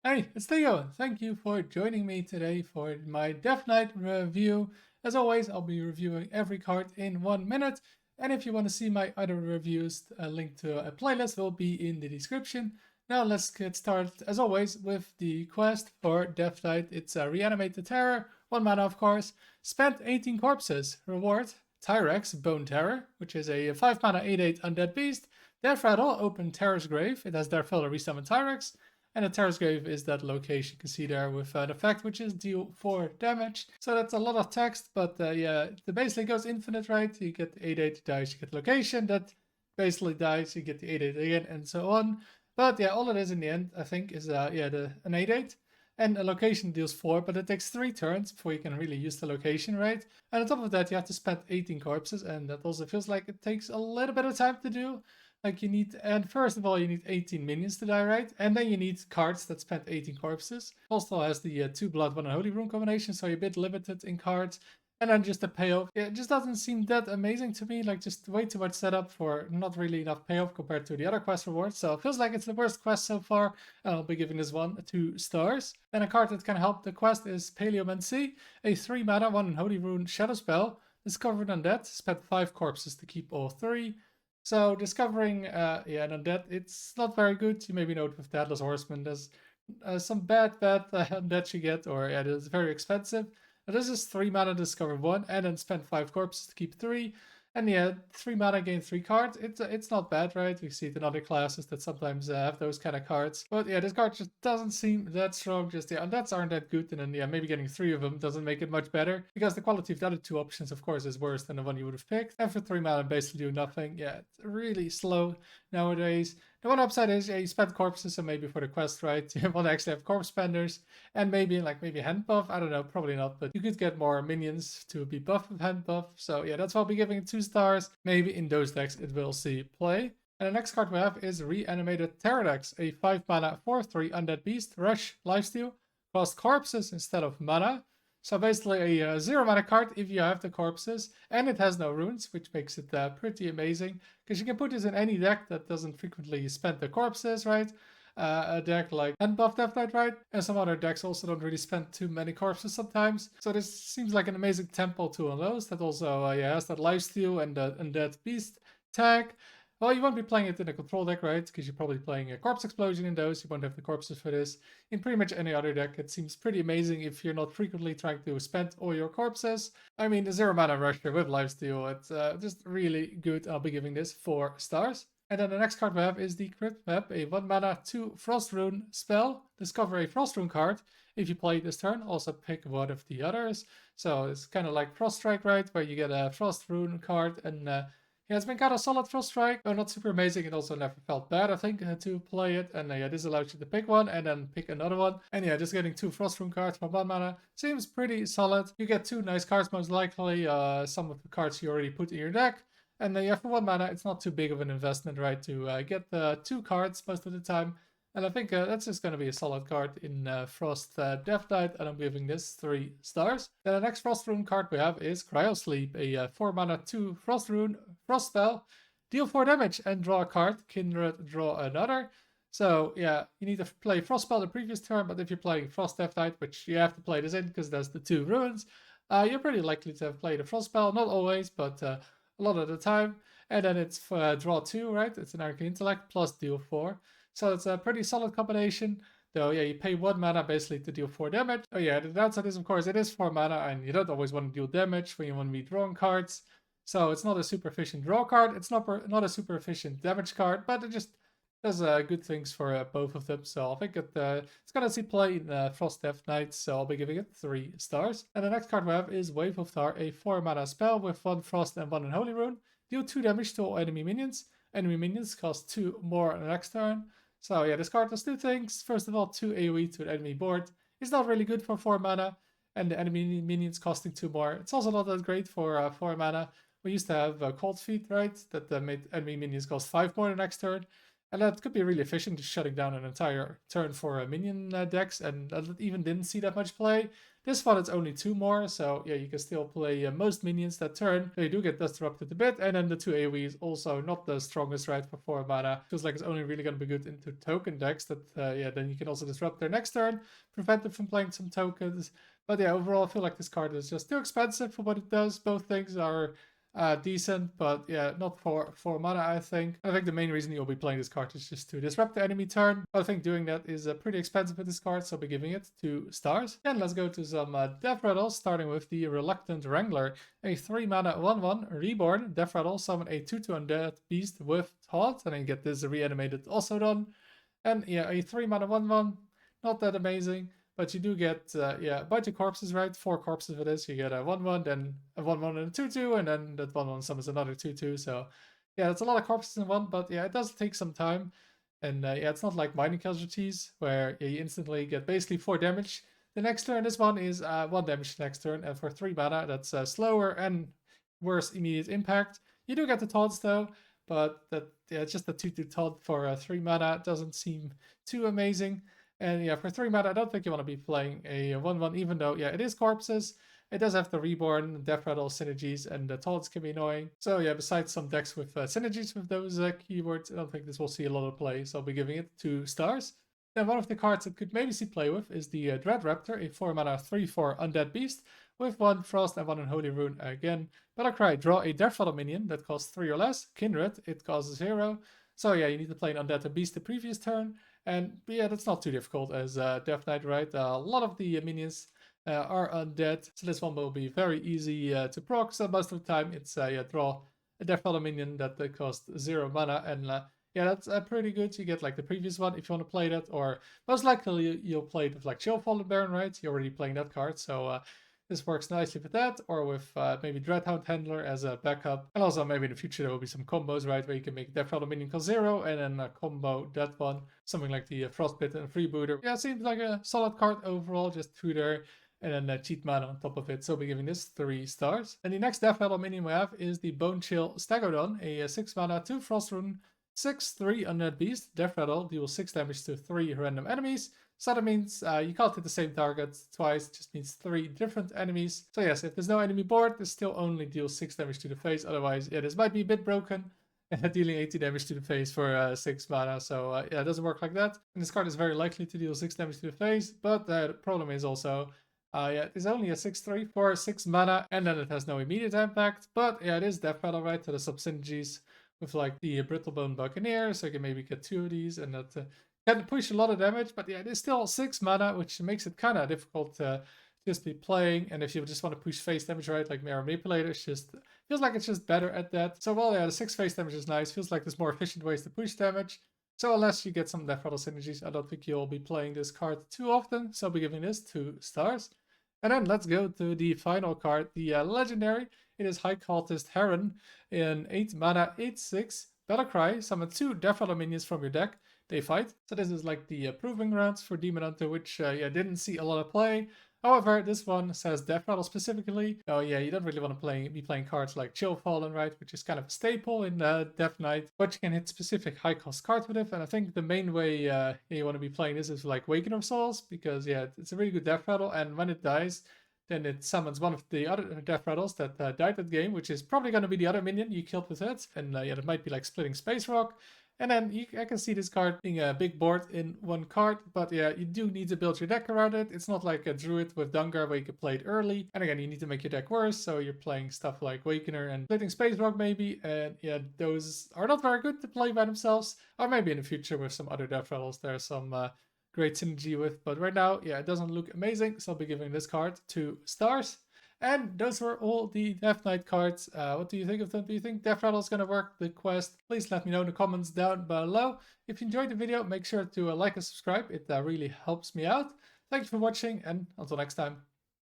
Hey, it's Theo. Thank you for joining me today for my Death Knight review. As always, I'll be reviewing every card in 1 minute. And if you want to see my other reviews, a link to a playlist will be in the description. Now let's get started, as always, with the quest for Death Knight. It's a Reanimate the Terror, 1 mana of course. Spent 18 corpses. Reward, Tyrex, Bone Terror, which is a 5 mana 8/8 undead beast. Deathrattle, open Terror's Grave. It has Deathrattle resummon Tyrex. And the Terrace Grave is that location you can see there with an effect which is deal 4 damage. So that's a lot of text, but yeah, it basically goes infinite, right? You get 8/8 dice, you get location, that basically dies, you get the 8/8 again, and so on. But yeah, all it is in the end, I think, is an 8/8. And a location deals 4, but it takes 3 turns before you can really use the location, right? And on top of that, you have to spend 18 corpses, and that also feels like it takes a little bit of time to do. Like you need, and first of all, you need 18 minions to die, right? And then you need cards that spend 18 corpses. Also has the 2 blood, 1 holy rune combination, so you're a bit limited in cards. And then just the payoff. It just doesn't seem that amazing to me, like just way too much setup for not really enough payoff compared to the other quest rewards. So it feels like it's the worst quest so far, and I'll be giving this one 2 stars. Then a card that can help the quest is Paleomancy, a 3 mana, 1 holy rune shadow spell. Discovered Undead, spent 5 corpses to keep all 3. So discovering an undead, it's not very good. You maybe know it with Deadless Horseman. There's some bad undead you get, or yeah, it's very expensive. But this is 3 mana discover 1, and then spend 5 corpses to keep 3. And yeah, 3 mana gain 3 cards. It's not bad, right? We see it in other classes that sometimes have those kind of cards. But yeah, this card just doesn't seem that strong. Just yeah, undeads aren't that good, and then yeah, maybe getting 3 of them doesn't make it much better because the quality of the other 2 options, of course, is worse than the one you would have picked. And for 3 mana, basically do nothing. Yeah, it's really slow nowadays. The one upside is yeah, you spend corpses, so maybe for the quest, right? You want to actually have corpse spenders, and maybe hand buff. I don't know, probably not, but you could get more minions to be buffed with hand buff. So yeah, that's why I'll be giving it 2 stars. Maybe in those decks it will see play. And the next card we have is Reanimated Pterodax, a 5 mana 4/3 undead beast, rush, lifesteal, cost corpses instead of mana. So basically a 0 mana card if you have the corpses, and it has no runes, which makes it pretty amazing, because you can put this in any deck that doesn't frequently spend the corpses, right? A deck like Handbuff Death Knight, right? And some other decks also don't really spend too many corpses sometimes. So this seems like an amazing tempo tool on those that also has that lifesteal and that beast tag. Well, you won't be playing it in a control deck, right? Because you're probably playing a Corpse Explosion in those. You won't have the corpses for this. In pretty much any other deck, it seems pretty amazing if you're not frequently trying to spend all your corpses. I mean, the 0 mana Rusher with lifesteal, it's just really good. I'll be giving this 4 stars. And then the next card we have is the Crypt Map, a 1 mana 2 Frost Rune spell. Discover a Frost Rune card. If you play this turn, also pick one of the others. So it's kind of like Frost Strike, right? Where you get a Frost Rune card, and yeah, it's been kind of solid Frost Strike, though not super amazing. It also never felt bad, I think, to play it. And yeah, this allows you to pick one and then pick another one. And yeah, just getting 2 Frost Rune cards for 1 mana seems pretty solid. You get 2 nice cards, most likely. Some of the cards you already put in your deck. And yeah, for 1 mana, it's not too big of an investment, right, to get the 2 cards most of the time. And I think that's just going to be a solid card in Frost Death Knight, and I'm giving this 3 stars. Then the next Frost Rune card we have is Cryosleep, a 4 mana 2 Frost Rune Frost spell. Deal 4 damage and draw a card. Kindred, draw another. So yeah, you need to play Frost spell the previous turn, but if you're playing Frost Death Knight, which you have to play this in because there's the 2 runes, you're pretty likely to have played a Frost spell. Not always, but a lot of the time. And then it's draw 2, right? It's an Arcane Intellect plus deal 4. So it's a pretty solid combination. Though, yeah, you pay 1 mana basically to deal 4 damage. Oh yeah, the downside is, of course, it is 4 mana, and you don't always want to deal damage when you want to be drawing cards. So it's not a super efficient draw card. It's not a super efficient damage card, but it just does good things for both of them. So I think it's going to see play in Frost Death Knight, so I'll be giving it 3 stars. And the next card we have is Wave of Tar, a 4 mana spell with 1 Frost and 1 Unholy Rune. Deal 2 damage to all enemy minions. Enemy minions cost 2 more on the next turn. So yeah, this card does 2 things. First of all, 2 AoE to an enemy board. It's not really good for 4 mana, and the enemy minions costing 2 more. It's also not that great for 4 mana. We used to have Cold Feet, right? That made enemy minions cost 5 more the next turn. And that could be really efficient, just shutting down an entire turn for minion decks, and that even didn't see that much play. This one, it's only 2 more, so yeah, you can still play most minions that turn. They do get disrupted a bit, and then the 2 AoE is also not the strongest, right, for 4 mana. Feels like it's only really going to be good into token decks that, yeah, then you can also disrupt their next turn, prevent them from playing some tokens. But yeah, overall, I feel like this card is just too expensive for what it does. Both things are decent, but yeah, not for 4 mana, I think. I think the main reason you'll be playing this card is just to disrupt the enemy turn. I think doing that is pretty expensive with this card, so I'll be giving it 2 stars. Then let's go to some Deathrattles, starting with the Reluctant Wrangler. A 3 mana 1/1 reborn Deathrattle, summon a 2/2 undead beast with taunt, and then get this reanimated also done. And yeah, a 3 mana 1/1, not that amazing. But you do get, yeah, a bunch of corpses, right? 4 corpses for this. You get a 1/1, then a 1/1 and a 2/2, and then that 1/1 summons another 2/2. So, yeah, it's a lot of corpses in one, but yeah, it does take some time. And yeah, it's not like Mining Casualties, where yeah, you instantly get basically 4 damage the next turn. This one is 1 damage the next turn, and for 3 mana, that's slower and worse immediate impact. You do get the taunts though, but that yeah, just the 2/2 taunt for 3 mana doesn't seem too amazing. And yeah, for 3 mana, I don't think you want to be playing a 1/1, even though, yeah, it is corpses. It does have the Reborn, Deathrattle synergies, and the taunts can be annoying. So yeah, besides some decks with synergies with those keywords, I don't think this will see a lot of play, so I'll be giving it 2 stars. Then one of the cards that could maybe see play with is the Dreadraptor, a 4 mana 3/4 undead beast, with 1 Frost and 1 Unholy Rune again. Battlecry, draw a Deathrattle minion that costs 3 or less. Kindred, it costs 0. So yeah, you need to play an undead and beast the previous turn. And yeah, that's not too difficult as Death Knight, right? A lot of the minions are undead, so this one will be very easy to proc. So most of the time, it's yeah, draw a Deathrattle minion that costs 0 mana, and yeah, that's pretty good. You get like the previous one if you want to play that, or most likely you'll play it with like Chill Fallen Baron, right? You're already playing that card, so this works nicely with that, or with maybe Dreadhound Handler as a backup. And also maybe in the future there will be some combos, right, where you can make Deathrattle minion cost 0 and then combo that one. Something like the Frostbite and Freebooter. Yeah, it seems like a solid card overall, just tutor and then cheat mana on top of it. So we'll be giving this 3 stars. And the next Deathrattle minion we have is the Bone Chill Stegodon, a 6 mana 2 Frost Rune 6/3 undead beast. Deathrattle deals 6 damage to 3 random enemies. So that means you can't hit the same target twice, it just means 3 different enemies. So yes, if there's no enemy board, this still only deals 6 damage to the face. Otherwise, yeah, this might be a bit broken. Dealing 80 damage to the face for 6 mana. So yeah, it doesn't work like that. And this card is very likely to deal 6 damage to the face. But the problem is also, yeah, it's only a 6/3 for 6 mana. And then it has no immediate impact. But yeah, it is Deathrattle, right? To the sub synergies with like the Brittlebone Buccaneer. So you can maybe get 2 of these and that... can push a lot of damage, but yeah, it is still 6 mana, which makes it kind of difficult to just be playing. And if you just want to push face damage, right, like Mirror Manipulator, it's just feels like it's just better at that. So while yeah, the 6 face damage is nice, feels like there's more efficient ways to push damage. So unless you get some Deathrattle synergies, I don't think you'll be playing this card too often. So I'll be giving this 2 stars. And then let's go to the final card, the Legendary. It is High Cultist Heron in 8 mana 8/6. Battlecry, summon 2 Deathrattle minions from your deck. They fight. So this is like the proving grounds for Demon Hunter, which yeah, didn't see a lot of play. However, this one says Deathrattle specifically. Oh yeah, you don't really want to be playing cards like Chill Fallen, right, which is kind of a staple in Death Knight, but you can hit specific high cost cards with it. And I think the main way you want to be playing this is like Waken of Souls, because yeah, it's a really good Deathrattle, and when it dies, then it summons one of the other Deathrattles that died that game, which is probably going to be the other minion you killed with it. And yeah, it might be like splitting Space Rock. And then I can see this card being a big board in one card, but yeah, you do need to build your deck around it. It's not like a Druid with Dungar where you can play it early. And again, you need to make your deck worse, so you're playing stuff like Wakener and Splitting Space Rock maybe, and yeah, those are not very good to play by themselves. Or maybe in the future with some other Deathrattles there's some great synergy with, but right now, yeah, it doesn't look amazing, so I'll be giving this card 2 stars. And those were all the Death Knight cards. What do you think of them? Do you think Deathrattle is going to work the quest? Please let me know in the comments down below. If you enjoyed the video, make sure to like and subscribe. It really helps me out. Thank you for watching, and until next time.